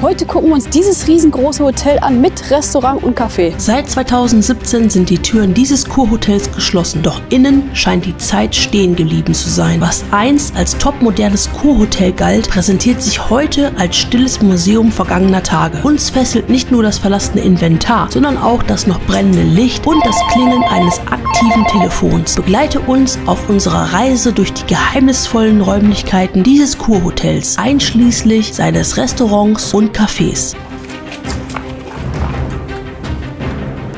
Heute gucken wir uns dieses riesengroße Hotel an mit Restaurant und Café. Seit 2017 sind die Türen dieses Kurhotels geschlossen. Doch innen scheint die Zeit stehen geblieben zu sein. Was einst als topmodernes Kurhotel galt, präsentiert sich heute als stilles Museum vergangener Tage. Uns fesselt nicht nur das verlassene Inventar, sondern auch das noch brennende Licht und das Klingeln eines aktiven Telefons. Begleite uns auf unserer Reise durch die geheimnisvollen Räumlichkeiten dieses Kurhotels, einschließlich seines Restaurants und Cafés.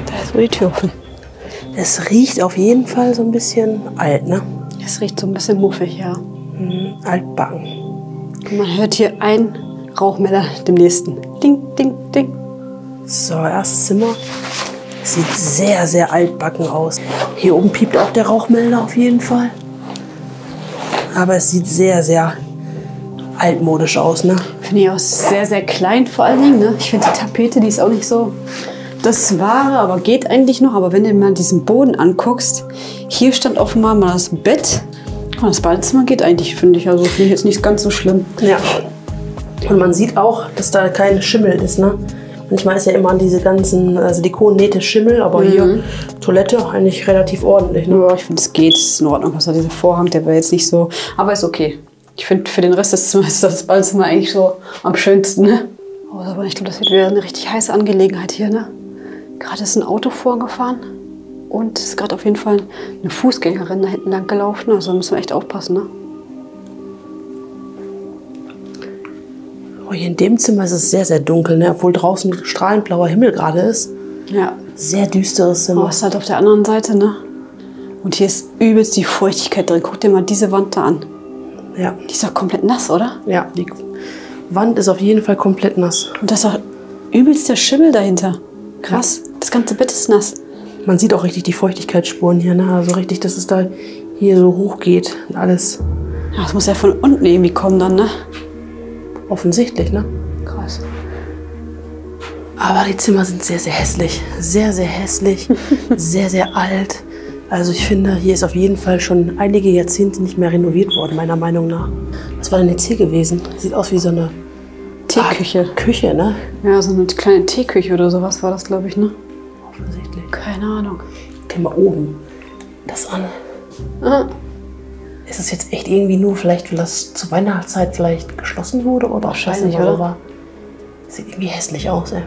Da ist wohl die Tür offen. Es riecht auf jeden Fall so ein bisschen alt, ne? Es riecht so ein bisschen muffig, ja. Altbacken. Und man hört hier einen Rauchmelder dem nächsten. Ding, ding, ding. So, erstes Zimmer. Sieht sehr, sehr altbacken aus. Hier oben piept auch der Rauchmelder auf jeden Fall. Aber es sieht sehr, sehr altmodisch aus, ne? Finde ich auch sehr, sehr klein vor allen Dingen. Ne? Ich finde die Tapete, die ist auch nicht so das Wahre, aber geht eigentlich noch. Aber wenn du mal diesen Boden anguckst, hier stand offenbar mal das Bett. Und das Badezimmer geht eigentlich, finde ich. Also finde ich jetzt nicht ganz so schlimm. Ja. Und man sieht auch, dass da kein Schimmel ist, ne? Manchmal ist ja immer an diese ganzen Silikonnähte Schimmel, aber hier Toilette eigentlich relativ ordentlich, ne? Ja, ich finde, es geht, es ist in Ordnung. Also dieser Vorhang, der wäre jetzt nicht so, aber ist okay. Ich finde, für den Rest des Zimmers ist das Badezimmer eigentlich so am schönsten, ne? Oh, aber ich glaube, das wird wieder eine richtig heiße Angelegenheit hier, ne? Gerade ist ein Auto vorgefahren und es ist gerade auf jeden Fall eine Fußgängerin da hinten lang gelaufen. Also da müssen wir echt aufpassen, ne? Oh, hier in dem Zimmer ist es sehr, sehr dunkel, ne? Obwohl draußen strahlend blauer Himmel gerade ist. Ja. Sehr düsteres Zimmer. Oh, ist halt auf der anderen Seite, ne? Und hier ist übelst die Feuchtigkeit drin. Guck dir mal diese Wand da an. Ja. Die ist doch komplett nass, oder? Ja, die Wand ist auf jeden Fall komplett nass. Und das ist doch übelst der Schimmel dahinter. Krass. Ja. Das ganze Bett ist nass. Man sieht auch richtig die Feuchtigkeitsspuren hier, ne? Also richtig, dass es da hier so hoch geht und alles. Ja, das muss ja von unten irgendwie kommen dann, ne? Offensichtlich, ne? Krass. Aber die Zimmer sind sehr, sehr hässlich. Sehr, sehr hässlich. Sehr, sehr alt. Also ich finde, hier ist auf jeden Fall schon einige Jahrzehnte nicht mehr renoviert worden, meiner Meinung nach. Was war denn jetzt hier gewesen? Sieht aus wie so eine Teeküche. Küche, ne? Ja, so eine kleine Teeküche oder sowas war das, glaube ich, ne? Offensichtlich. Keine Ahnung. Guck mal oben das an. Aha. Ist es jetzt echt irgendwie nur vielleicht, weil das zur Weihnachtszeit vielleicht geschlossen wurde? Oder wahrscheinlich, oder? oder? War? Sieht irgendwie hässlich aus, ey.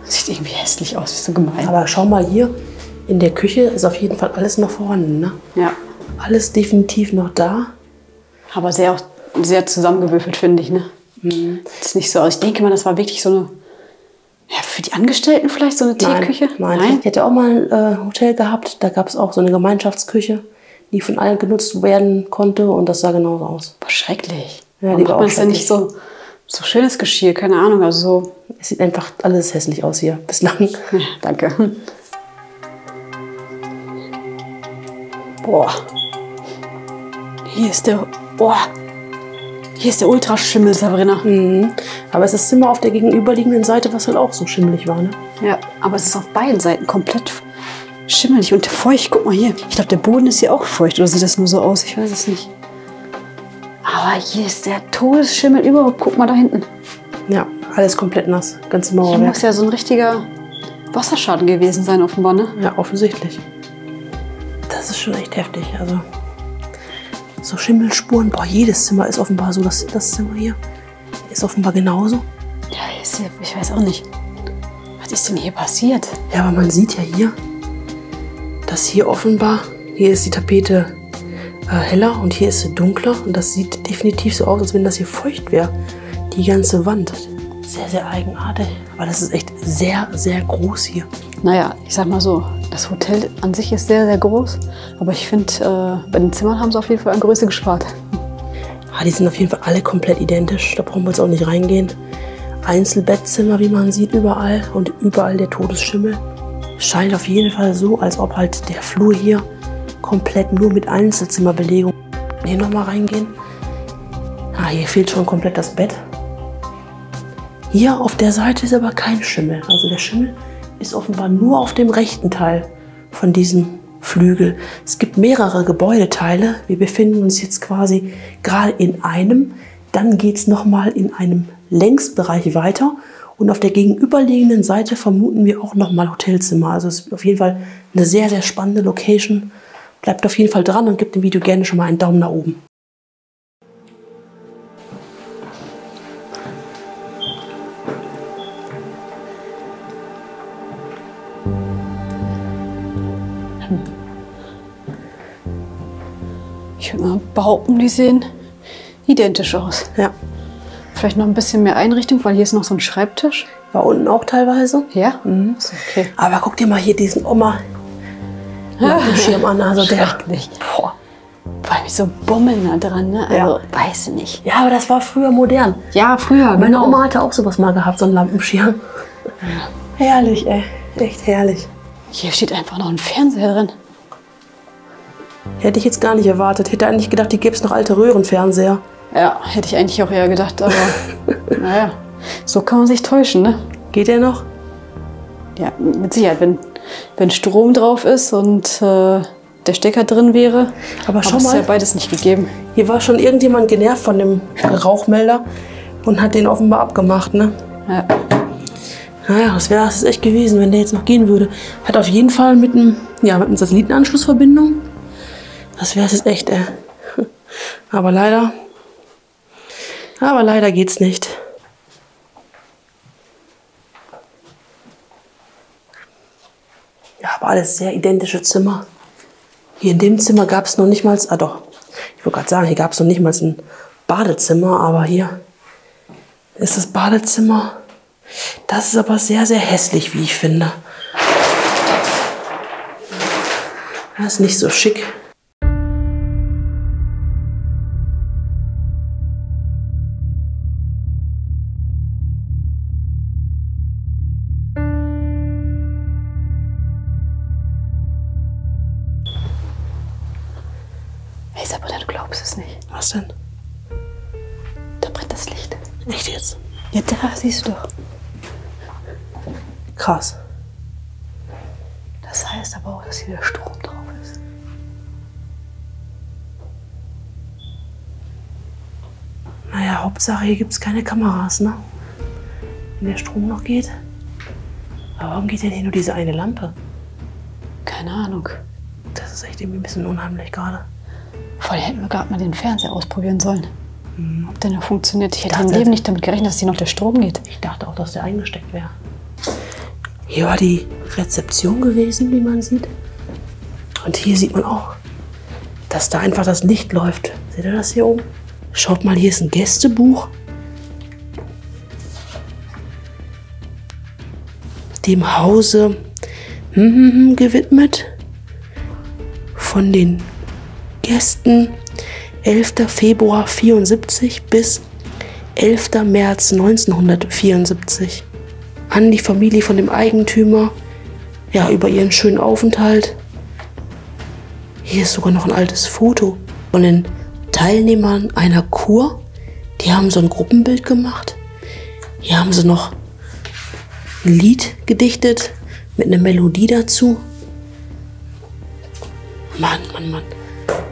Sieht irgendwie hässlich aus, ist so gemein. Aber schau mal hier, in der Küche ist auf jeden Fall alles noch vorhanden, ne? Ja. Alles definitiv noch da. Aber sehr zusammengewürfelt, finde ich, ne? Das ist nicht so aus. Ich denke mal, das war wirklich so eine, ja, für die Angestellten vielleicht so eine Teeküche? Nein. Ich hätte auch mal ein Hotel gehabt, da gab es auch so eine Gemeinschaftsküche, die von allen genutzt werden konnte und das sah genauso aus. Boah, schrecklich. Ja, Warum macht man es ja nicht so schönes Geschirr? Keine Ahnung, also so. Es sieht einfach alles hässlich aus hier, bislang. Ja, danke. Boah. Hier ist der Ultraschimmel, Sabrina. Aber es ist das Zimmer auf der gegenüberliegenden Seite, was halt auch so schimmelig war, ne? Ja, aber es ist auf beiden Seiten komplett schimmelig und feucht. Guck mal hier. Ich glaube, der Boden ist hier auch feucht. Oder sieht das nur so aus? Ich weiß es nicht. Aber hier ist der Todesschimmel überhaupt. Guck mal da hinten. Ja, alles komplett nass. Ganze Mauer. Hier muss ja so ein richtiger Wasserschaden gewesen sein, offenbar, ne? Ja, offensichtlich. Das ist schon echt heftig. Also so Schimmelspuren. Boah, jedes Zimmer ist offenbar so. Das Zimmer hier ist offenbar genauso. Ja, ich weiß auch nicht. Was ist denn hier passiert? Ja, aber man sieht ja hier, dass hier offenbar, hier ist die Tapete heller und hier ist sie dunkler. Und das sieht definitiv so aus, als wenn das hier feucht wäre. Die ganze Wand. Sehr, sehr eigenartig. Aber das ist echt sehr, sehr groß hier. Naja, ich sag mal so, das Hotel an sich ist sehr, sehr groß. Aber ich finde, bei den Zimmern haben sie auf jeden Fall an Größe gespart. Ja, die sind auf jeden Fall alle komplett identisch. Da brauchen wir jetzt auch nicht reingehen. Einzelbettzimmer, wie man sieht, überall. Und überall der Todesschimmel. Scheint auf jeden Fall so, als ob halt der Flur hier komplett nur mit Einzelzimmerbelegung. Hier nochmal reingehen. Ah, hier fehlt schon komplett das Bett. Hier auf der Seite ist aber kein Schimmel. Also der Schimmel ist offenbar nur auf dem rechten Teil von diesem Flügel. Es gibt mehrere Gebäudeteile. Wir befinden uns jetzt quasi gerade in einem. Dann geht es nochmal in einem Längsbereich weiter. Und auf der gegenüberliegenden Seite vermuten wir auch nochmal Hotelzimmer. Also es ist auf jeden Fall eine sehr, sehr spannende Location. Bleibt auf jeden Fall dran und gebt dem Video gerne schon mal einen Daumen nach oben. Ich würde mal behaupten, die sehen identisch aus. Ja. Vielleicht noch ein bisschen mehr Einrichtung, weil hier ist noch so ein Schreibtisch. War unten auch teilweise. Ja? Mhm. Ist okay. Aber guck dir mal hier diesen Oma-Schirm an. Also der. Schrecklich. Boah. Vor allem so Bummeln da dran, ne? Also, Ja. weiß ich nicht. Ja, aber das war früher modern. Ja, früher, Meine genau. Oma hatte auch sowas mal gehabt, so einen Lampenschirm. Herrlich, ey. Echt herrlich. Hier steht einfach noch ein Fernseher drin. Hätte ich jetzt gar nicht erwartet. Hätte eigentlich gedacht, hier gäbe es noch alte Röhrenfernseher. Ja, hätte ich eigentlich auch eher gedacht, aber naja, so kann man sich täuschen, ne? Geht der noch? Ja, mit Sicherheit, wenn Strom drauf ist und der Stecker drin wäre. Aber schau es ist mal. ja beides nicht gegeben. Hier war schon irgendjemand genervt von dem Rauchmelder und hat den offenbar abgemacht, ne? Ja. Naja, das wäre es echt gewesen, wenn der jetzt noch gehen würde. Hat auf jeden Fall mit einem Satellitenanschluss Verbindung. Das wäre es jetzt echt, ey. Aber leider geht's nicht. Ja, aber alles sehr identische Zimmer. Hier in dem Zimmer gab es noch nicht mal, ich wollte gerade sagen, hier gab es noch nicht mal ein Badezimmer, aber hier ist das Badezimmer. Das ist aber sehr, sehr hässlich, wie ich finde. Das ist nicht so schick. Hey Sabrina, du glaubst es nicht. Was denn? Da brennt das Licht. Echt jetzt? Ja, da siehst du doch. Krass. Das heißt aber auch, dass hier der Strom drauf ist. Naja, Hauptsache hier gibt es keine Kameras, ne? Wenn der Strom noch geht. Aber warum geht denn hier nur diese eine Lampe? Keine Ahnung. Das ist echt irgendwie ein bisschen unheimlich gerade. Vorher hätten wir gerade mal den Fernseher ausprobieren sollen. Ob der noch funktioniert. Ich hätte dachte im Leben nicht damit gerechnet, dass hier noch der Strom geht. Ich dachte auch, dass der eingesteckt wäre. Hier war die Rezeption gewesen, wie man sieht. Und hier sieht man auch, dass da einfach das Licht läuft. Seht ihr das hier oben? Schaut mal, hier ist ein Gästebuch. Dem Hause gewidmet. Von den Gästen 11. Februar 74 bis 11. März 1974. An die Familie von dem Eigentümer, ja, über ihren schönen Aufenthalt. Hier ist sogar noch ein altes Foto von den Teilnehmern einer Kur. Die haben so ein Gruppenbild gemacht. Hier haben sie noch ein Lied gedichtet mit einer Melodie dazu. Mann, Mann, Mann.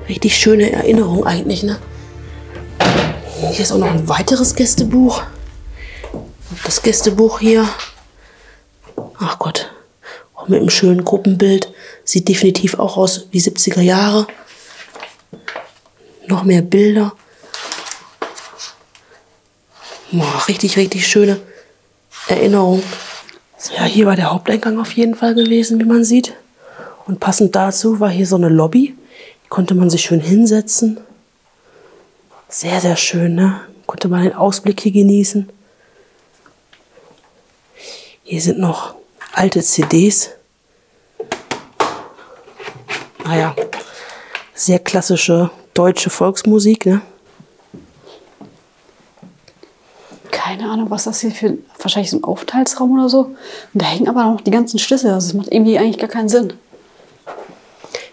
Richtig schöne Erinnerung eigentlich, ne? Hier ist auch noch ein weiteres Gästebuch. Das Gästebuch hier. Ach Gott. Auch mit einem schönen Gruppenbild. Sieht definitiv auch aus wie 70er Jahre. Noch mehr Bilder. Boah, richtig, richtig schöne Erinnerung. Ja, hier war der Haupteingang auf jeden Fall gewesen, wie man sieht. Und passend dazu war hier so eine Lobby. Hier konnte man sich schön hinsetzen. Sehr, sehr schön, ne? Konnte man den Ausblick hier genießen. Hier sind noch alte CDs. Naja, sehr klassische deutsche Volksmusik, ne? Keine Ahnung, was das hier für... Wahrscheinlich so ein Aufenthaltsraum oder so. Und da hängen aber noch die ganzen Schlüssel. Also das macht irgendwie eigentlich gar keinen Sinn.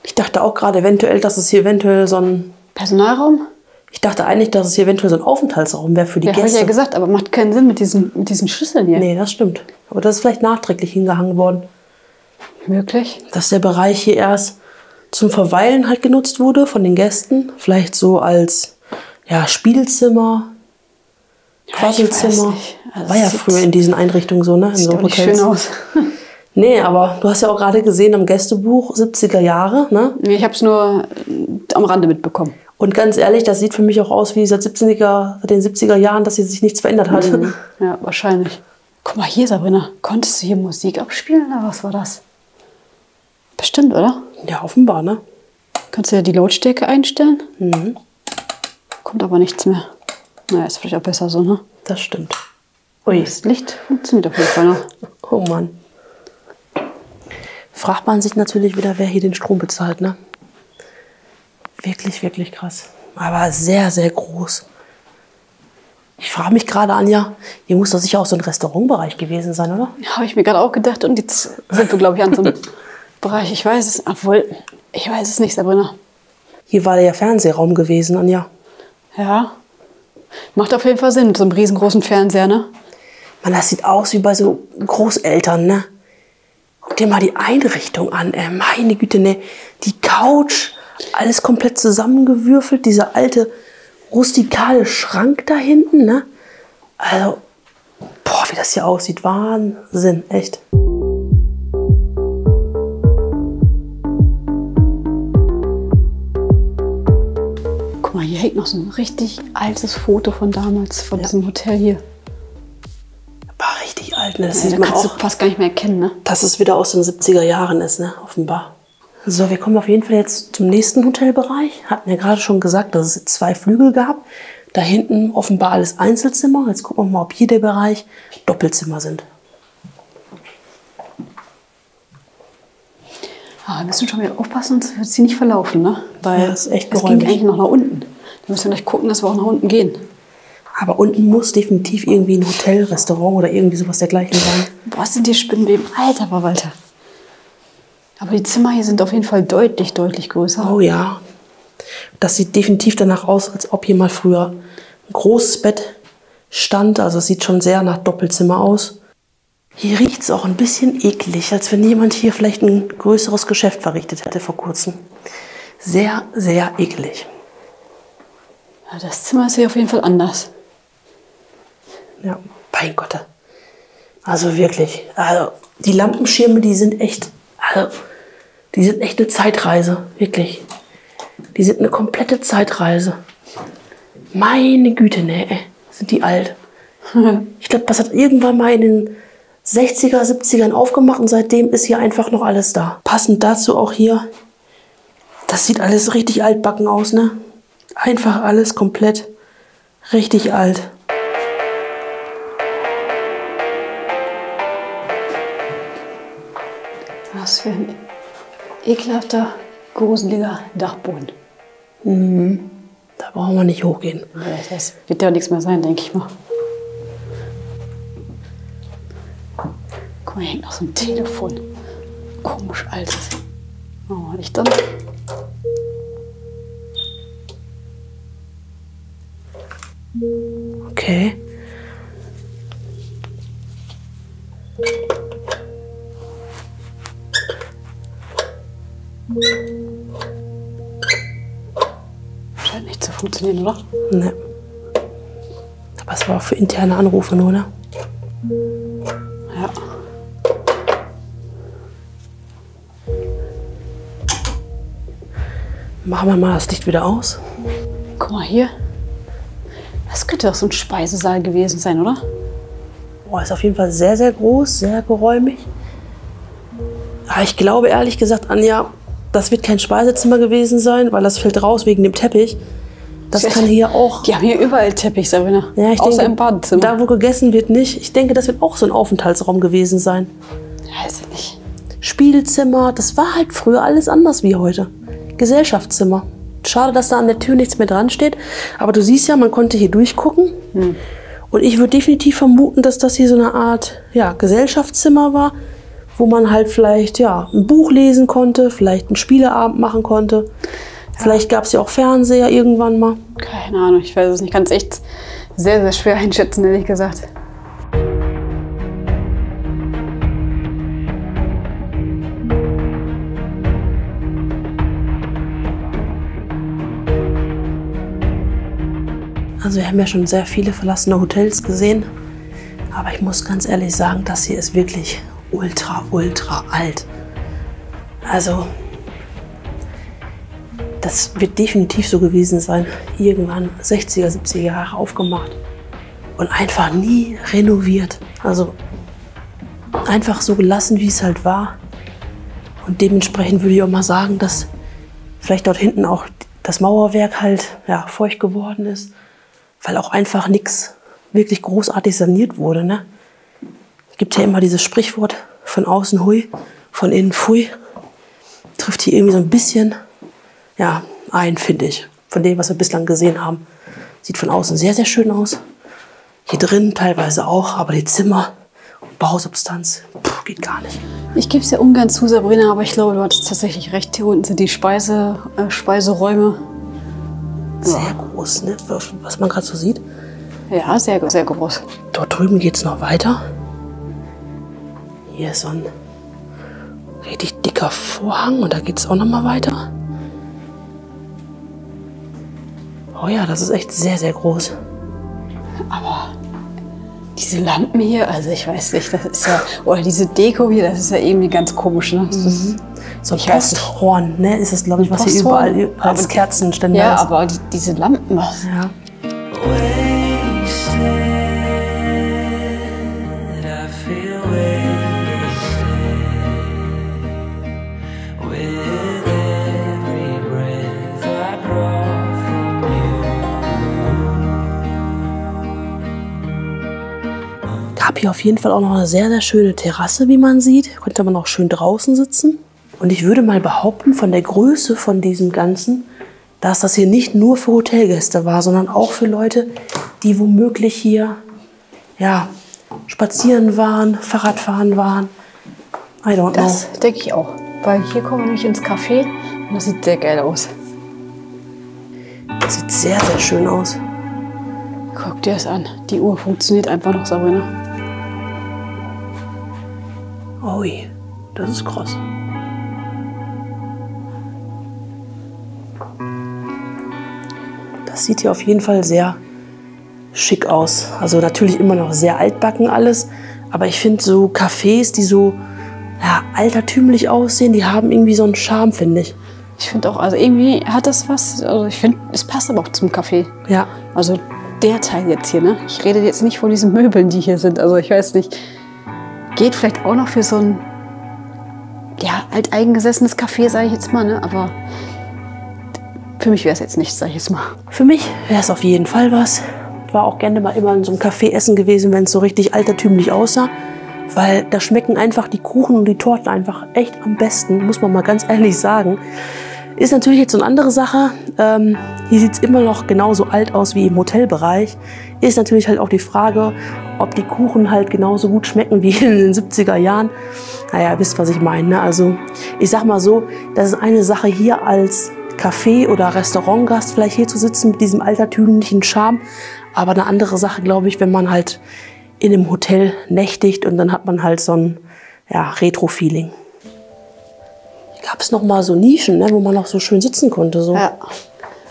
Ich dachte auch gerade eventuell, dass es hier eventuell so ein... Personalraum? Ich dachte eigentlich, dass es hier eventuell so ein Aufenthaltsraum wäre für die Ja, habe ich Gäste. ja gesagt, aber macht keinen Sinn mit diesen Schlüsseln hier. Nee, das stimmt. Aber das ist vielleicht nachträglich hingehangen worden. Möglich. Dass der Bereich hier erst zum Verweilen halt genutzt wurde von den Gästen. Vielleicht so als ja, Spielzimmer. Quasselzimmer. Also War ja früher in diesen Einrichtungen so, ne? In so sieht auch nicht Hotels. schön aus. Nee, aber du hast ja auch gerade gesehen am Gästebuch 70er Jahre, ne? Ich habe es nur am Rande mitbekommen. Und ganz ehrlich, das sieht für mich auch aus wie seit den 70er Jahren, dass hier sich nichts verändert hat. Ja, wahrscheinlich. Guck mal hier, Sabrina. Konntest du hier Musik abspielen oder was war das? Bestimmt, oder? Ja, offenbar, ne? Kannst du ja die Lautstärke einstellen? Kommt aber nichts mehr. Naja, ist vielleicht auch besser so, ne? Das stimmt. Ui. Das Licht funktioniert auf jeden Fall noch. Oh Mann. Fragt man sich natürlich wieder, wer hier den Strom bezahlt, ne? Wirklich, wirklich krass. Aber sehr, sehr groß. Ich frage mich gerade, Anja, hier muss doch sicher auch so ein Restaurantbereich gewesen sein, oder? Habe ich mir gerade auch gedacht. Und jetzt sind wir, glaube ich, an so einem Bereich. Ich weiß es, obwohl, ich weiß es nicht, Sabrina. Hier war der Fernsehraum gewesen, Anja. Ja. Macht auf jeden Fall Sinn mit so einem riesengroßen Fernseher, ne? Mann, das sieht aus wie bei so Großeltern, ne? Guck dir mal die Einrichtung an, ey. Meine Güte, ne? Die Couch, alles komplett zusammengewürfelt. Dieser alte, rustikale Schrank da hinten, ne? Also, boah, wie das hier aussieht. Wahnsinn, echt. Guck mal, hier hängt noch so ein richtig altes Foto von damals, von diesem Hotel hier. War richtig alt, ne? Das Ja, sieht da man kannst du auch, fast gar nicht mehr erkennen, ne? dass es wieder aus den 70er Jahren ist, ne? Offenbar. So, wir kommen auf jeden Fall jetzt zum nächsten Hotelbereich. Hatten ja gerade schon gesagt, dass es 2 Flügel gab. Da hinten offenbar alles Einzelzimmer. Jetzt gucken wir mal, ob hier der Bereich Doppelzimmer sind. Aber wir müssen schon wieder aufpassen, sonst wird sie nicht verlaufen, ne? Weil Ja, das ist echt es ging geräumig. eigentlich noch nach unten. Da müssen wir gleich gucken, dass wir auch nach unten gehen. Aber unten muss definitiv irgendwie ein Hotel, Restaurant oder irgendwie sowas dergleichen sein. Was sind die Spinnweben? Alter Verwalter. Aber die Zimmer hier sind auf jeden Fall deutlich, deutlich größer. Oh ja. Das sieht definitiv danach aus, als ob hier mal früher ein großes Bett stand. Also es sieht schon sehr nach Doppelzimmer aus. Hier riecht es auch ein bisschen eklig, als wenn jemand hier vielleicht ein größeres Geschäft verrichtet hätte vor kurzem. Sehr, sehr eklig. Ja, das Zimmer ist hier auf jeden Fall anders. Ja, mein Gott. Also wirklich. Also die Lampenschirme, die sind echt eine Zeitreise. Wirklich. Die sind eine komplette Zeitreise. Meine Güte, ne, ey, sind die alt. Ich glaube, das hat irgendwann mal in den 60er, 70ern aufgemacht und seitdem ist hier einfach noch alles da. Passend dazu auch hier. Das sieht alles richtig altbacken aus, ne? Einfach alles komplett richtig alt. Was für ein ekelhafter, gruseliger Dachboden. Da brauchen wir nicht hochgehen. Ja, das wird ja nichts mehr sein, denke ich mal. Guck mal, hier hängt noch so ein Telefon. Komisch altes. Oh, Licht an. Okay. Scheint nicht zu funktionieren, oder? Ne. Aber es war auch für interne Anrufe nur, ne? Ja. Machen wir mal das Licht wieder aus. Guck mal hier. Das könnte doch so ein Speisesaal gewesen sein, oder? Boah, ist auf jeden Fall sehr, sehr groß, sehr geräumig. Aber ich glaube ehrlich gesagt, Anja, das wird kein Speisezimmer gewesen sein, weil das fällt raus wegen dem Teppich. Das kann hier auch... Die haben hier überall Teppich, Sabrina. Ja, ich Außer denke, im Badezimmer. da wo gegessen wird, nicht. Ich denke, das wird auch so ein Aufenthaltsraum gewesen sein. Weiß ich nicht. Spielzimmer, das war halt früher alles anders wie heute. Gesellschaftszimmer. Schade, dass da an der Tür nichts mehr dran steht. Aber du siehst ja, man konnte hier durchgucken. Und ich würde definitiv vermuten, dass das hier so eine Art Gesellschaftszimmer war, wo man halt vielleicht ein Buch lesen konnte, vielleicht einen Spieleabend machen konnte. Vielleicht gab es ja auch Fernseher irgendwann mal. Keine Ahnung, ich weiß es nicht. Ich kann es echt sehr, sehr schwer einschätzen, ehrlich gesagt. Also wir haben ja schon sehr viele verlassene Hotels gesehen. Aber ich muss ganz ehrlich sagen, das hier ist wirklich ultra, ultra alt. Also das wird definitiv so gewesen sein. Irgendwann 60er, 70er Jahre aufgemacht und einfach nie renoviert. Also einfach so gelassen, wie es halt war. Und dementsprechend würde ich auch mal sagen, dass vielleicht dort hinten auch das Mauerwerk halt ja, feucht geworden ist, weil auch einfach nichts wirklich großartig saniert wurde. Ne? Es gibt ja immer dieses Sprichwort, von außen hui, von innen pfui. Trifft hier irgendwie so ein bisschen ja, ein, finde ich, von dem, was wir bislang gesehen haben. Sieht von außen sehr, sehr schön aus. Hier drin teilweise auch, aber die Zimmer und Bausubstanz, geht gar nicht. Ich gebe es ja ungern zu, Sabrina, aber ich glaube, du hattest tatsächlich recht. Hier unten sind die Speiseräume. Sehr groß, ne? Was man gerade so sieht. Ja, sehr, sehr groß. Dort drüben geht es noch weiter. Hier ist so ein richtig dicker Vorhang und da geht es auch noch mal weiter. Oh ja, das ist echt sehr, sehr groß. Aber diese Lampen hier, also ich weiß nicht, das ist ja, oder diese Deko hier, das ist ja irgendwie ganz komisch, ne? Das ist, so ein Posthorn, ne? Ist das, glaube ich, was hier überall als Kerzenständer ist. Ja, aber diese Lampen, was? Ja. Gab hier auf jeden Fall auch noch eine sehr, sehr schöne Terrasse, wie man sieht. Konnte man auch schön draußen sitzen. Und ich würde mal behaupten, von der Größe von diesem Ganzen, dass das hier nicht nur für Hotelgäste war, sondern auch für Leute, die womöglich hier ja, spazieren waren, Fahrradfahren waren. I don't know. Das denke ich auch. Weil hier kommen wir nämlich ins Café und das sieht sehr geil aus. Das sieht sehr, sehr schön aus. Guck dir das an. Die Uhr funktioniert einfach noch, Sabrina. Ui, das ist krass. Das sieht hier auf jeden Fall sehr schick aus. Also natürlich immer noch sehr altbacken alles. Aber ich finde so Cafés, die so ja, altertümlich aussehen, die haben irgendwie so einen Charme, finde ich. Ich finde auch, also irgendwie hat das was, also ich finde, es passt aber auch zum Café. Ja. Also der Teil jetzt hier, ne? Ich rede jetzt nicht von diesen Möbeln, die hier sind. Also ich weiß nicht. Geht vielleicht auch noch für so ein ja, alteingesessenes Café, sage ich jetzt mal, ne? Aber für mich wäre es jetzt nichts, sage ich jetzt mal. Für mich wäre es auf jeden Fall was. War auch gerne mal immer in so einem Café essen gewesen, wenn es so richtig altertümlich aussah. Weil da schmecken einfach die Kuchen und die Torten einfach echt am besten, muss man mal ganz ehrlich sagen. Ist natürlich jetzt so eine andere Sache. Hier sieht es immer noch genauso alt aus wie im Hotelbereich. Ist natürlich halt auch die Frage, ob die Kuchen halt genauso gut schmecken wie in den 70er Jahren. Naja, wisst, was ich meine. Ne? Also ich sag mal so, das ist eine Sache hier als Café- oder Restaurantgast vielleicht hier zu sitzen mit diesem altertümlichen Charme. Aber eine andere Sache, glaube ich, wenn man halt in einem Hotel nächtigt und dann hat man halt so ein ja, Retro-Feeling. Gab es noch mal so Nischen, ne, wo man noch so schön sitzen konnte. So. Ja,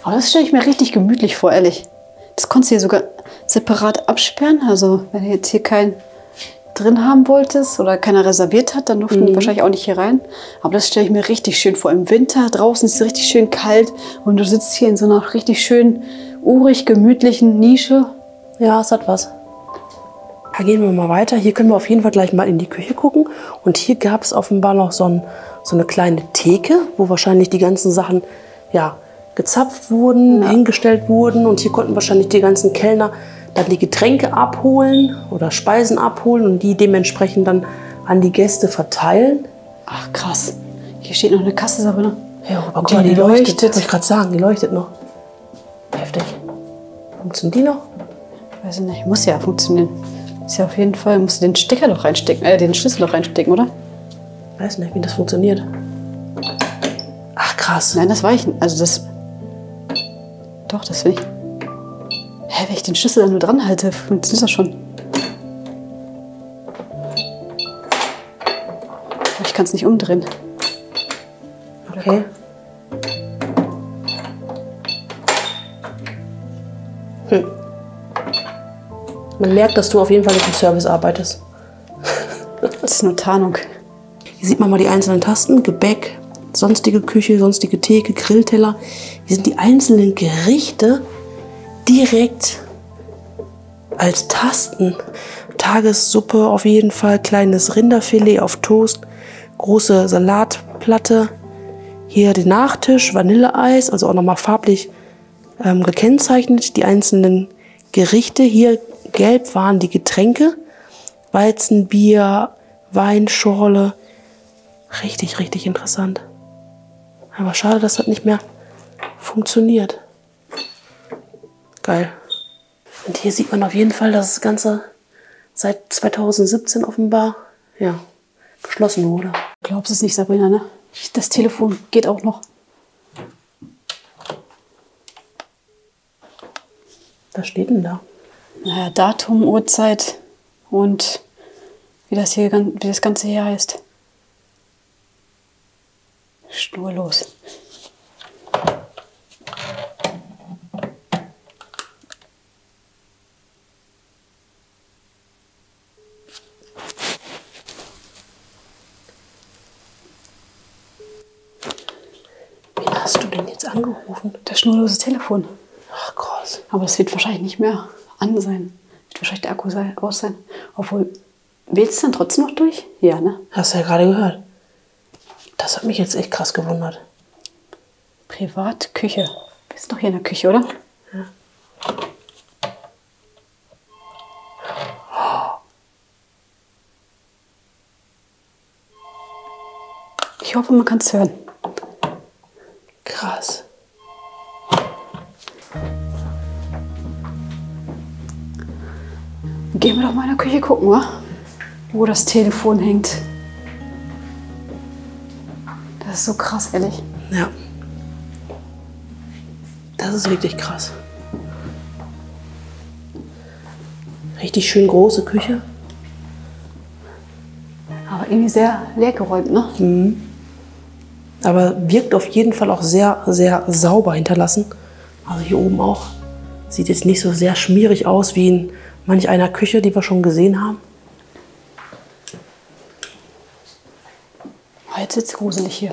aber das stelle ich mir richtig gemütlich vor, ehrlich. Das konntest du hier sogar separat absperren. Also wenn du jetzt hier keinen drin haben wolltest oder keiner reserviert hat, dann durften die wahrscheinlich auch nicht hier rein. Aber das stelle ich mir richtig schön vor. Im Winter draußen ist es richtig schön kalt und du sitzt hier in so einer richtig schön urig, gemütlichen Nische. Ja, es hat was. Da gehen wir mal weiter. Hier können wir auf jeden Fall gleich mal in die Küche gucken. Und hier gab es offenbar noch so eine kleine Theke, wo wahrscheinlich die ganzen Sachen ja, gezapft wurden, hingestellt wurden. Und hier konnten wahrscheinlich die ganzen Kellner dann die Getränke abholen oder Speisen abholen und die dementsprechend dann an die Gäste verteilen. Ach krass. Hier steht noch eine Kasse, Sabrina. Ja, aber guck mal, die leuchtet. Wollte ich gerade sagen, die leuchtet noch. Heftig. Funktioniert die noch? Weiß ich nicht. Muss ja funktionieren. Ist ja auf jeden Fall, musst du den Stecker doch reinstecken, den Schlüssel doch reinstecken, oder? Weiß nicht, wie das funktioniert. Ach, krass. Nein, das war ich nicht. Also das... Doch, das will ich... Hä, wenn ich den Schlüssel dann nur dran halte, funktioniert das schon. Aber ich kann es nicht umdrehen. Okay. Man merkt, dass du auf jeden Fall nicht im Service arbeitest. Das ist nur Tarnung. Hier sieht man mal die einzelnen Tasten. Gebäck, sonstige Küche, sonstige Theke, Grillteller. Hier sind die einzelnen Gerichte direkt als Tasten. Tagessuppe auf jeden Fall, kleines Rinderfilet auf Toast, große Salatplatte. Hier den Nachtisch, Vanilleeis, also auch nochmal farblich gekennzeichnet. Die einzelnen Gerichte. Hier gelb waren die Getränke. Weizenbier, Weinschorle. Richtig, richtig interessant. Aber schade, dass das nicht mehr funktioniert. Geil. Und hier sieht man auf jeden Fall, dass das Ganze seit 2017 offenbar geschlossen wurde. Du glaubst es nicht, Sabrina, ne? Das Telefon geht auch noch. Was steht denn da? Naja, Datum, Uhrzeit und wie das Ganze hier heißt. Schnurlos. Wen hast du denn jetzt angerufen? Das schnurlose Telefon. Ach, krass. Aber es wird wahrscheinlich nicht mehr an sein. Wird wahrscheinlich der Akku aus sein. Obwohl, wählst du es dann trotzdem noch durch? Ja, ne? Hast du ja gerade gehört. Das hat mich jetzt echt krass gewundert. Privatküche. Wir sind doch hier in der Küche, oder? Ja. Ich hoffe, man kann es hören. Krass. Gehen wir doch mal in der Küche gucken, wa? Wo das Telefon hängt. Das ist so krass, ehrlich. Ja. Das ist wirklich krass. Richtig schön große Küche. Aber irgendwie sehr leergeräumt, ne? Mhm. Aber wirkt auf jeden Fall auch sehr, sehr sauber hinterlassen. Also hier oben auch. Sieht jetzt nicht so sehr schmierig aus wie in manch einer Küche, die wir schon gesehen haben. Jetzt ist es gruselig hier.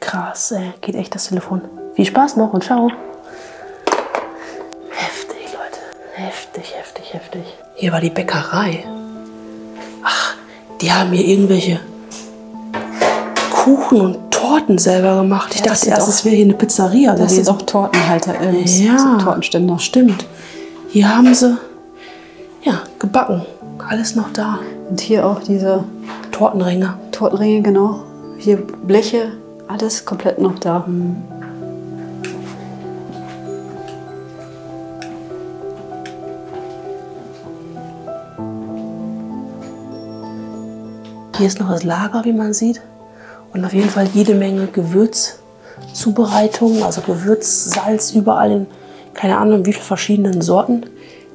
Krass, ey. Geht echt das Telefon. Viel Spaß noch und ciao. Heftig, Leute. Heftig, heftig, heftig. Hier war die Bäckerei. Ach, die haben hier irgendwelche Kuchen und Torten selber gemacht. Ich dachte erst, es wäre hier eine Pizzeria Das gewesen. sind auch Tortenhalter, Ja, so Tortenständer. Stimmt. Hier haben sie gebacken. Alles noch da. Und hier auch diese Tortenringe. Tortenringe, genau. Hier Bleche, alles komplett noch da. Hier ist noch das Lager, wie man sieht. Und auf jeden Fall jede Menge Gewürzzubereitungen, also Gewürz, Salz überall in keine Ahnung wie viele verschiedenen Sorten,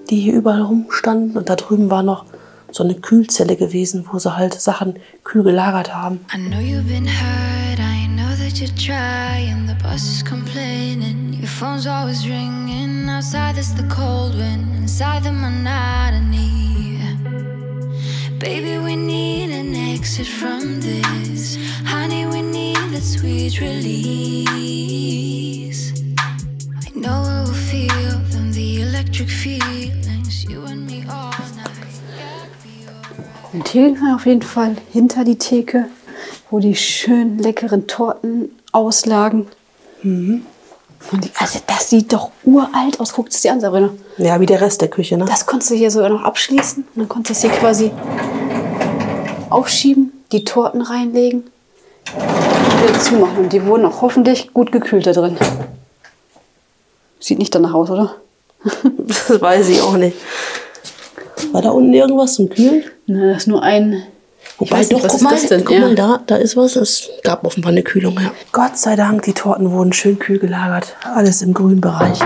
die hier überall rumstanden. Und da drüben war noch so eine Kühlzelle gewesen, wo sie halt Sachen kühl gelagert haben. I know you've been hurt, I know that you're trying. The boss is complaining, your phone's always ringing. Outside there's the cold wind, inside the monotony. Baby, we need an exit from this. Honey, we need that sweet release. I know it will feel them, the electric feelings. You and me all night. Und hier gehen wir auf jeden Fall hinter die Theke, wo die schön leckeren Torten auslagen. Und also das sieht doch uralt aus. Guckt es dir an, Sabrina. Ja, wie der Rest der Küche, ne? Das konntest du hier sogar noch abschließen. Und dann konntest du es hier quasi aufschieben, die Torten reinlegen, wieder zumachen. Und die wurden auch hoffentlich gut gekühlt da drin. Sieht nicht danach aus, oder? Das weiß ich auch nicht. War da unten irgendwas zum Kühlen? Na, das ist nur ein... Ich Wobei, weiß nicht, doch, was guck ist mal, das denn? guck mal, da ist was. Es gab offenbar eine Kühlung, ja. Gott sei Dank, die Torten wurden schön kühl gelagert. Alles im grünen Bereich.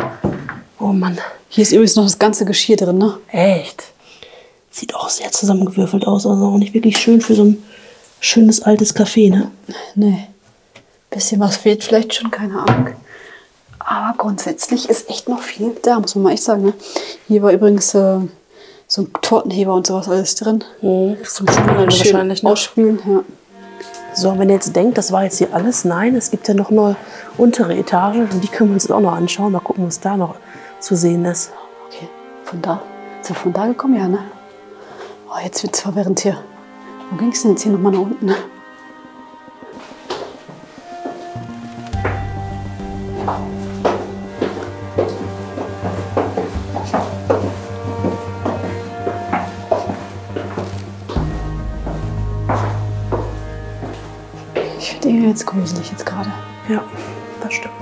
Oh Mann. Hier ist übrigens noch das ganze Geschirr drin, ne? Echt? Sieht auch sehr zusammengewürfelt aus. Also auch nicht wirklich schön für so ein schönes altes Café, ne? Nee. Bisschen was fehlt vielleicht schon, keine Ahnung. Aber grundsätzlich ist echt noch viel da, muss man mal echt sagen. Ne? Hier war übrigens so ein Tortenheber und sowas alles drin. Zum Spülen wahrscheinlich, ne? Ausspülen, ja. So, wenn ihr jetzt denkt, das war jetzt hier alles, nein, es gibt ja noch eine untere Etage und die können wir uns jetzt auch noch anschauen. Mal gucken, was da noch zu sehen ist. Okay, von da. Ist er von da gekommen? Ja, ne? Oh, jetzt wird es verwirrend hier. Wo ging es denn jetzt hier nochmal nach unten? Ne? Ich finde ihn jetzt gruselig jetzt gerade. Ja, das stimmt.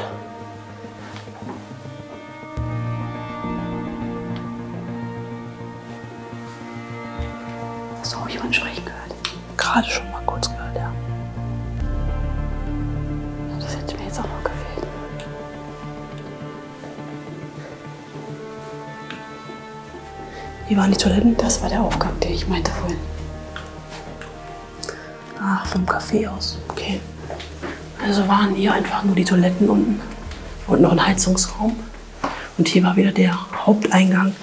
Hast du auch jemanden sprechen gehört? Gerade schon mal kurz gehört, ja. Das hätte mir jetzt auch noch gefehlt. Wie waren die Toiletten? Das war der Aufgang, den ich meinte vorhin. Ah, vom Café aus. Okay. Also waren hier einfach nur die Toiletten unten und noch ein Heizungsraum. Und hier war wieder der Haupteingang,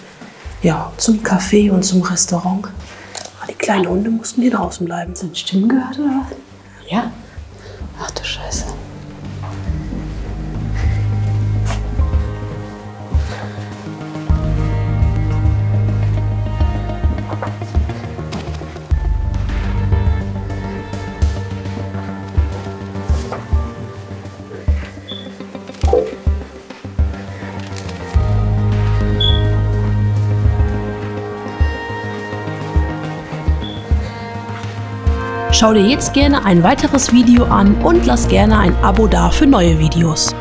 ja, zum Café und zum Restaurant. Aber die kleinen Hunde mussten hier draußen bleiben. Hast du Stimmen gehört oder was? Ja. Ach du Scheiße. Schau dir jetzt gerne ein weiteres Video an und lass gerne ein Abo da für neue Videos.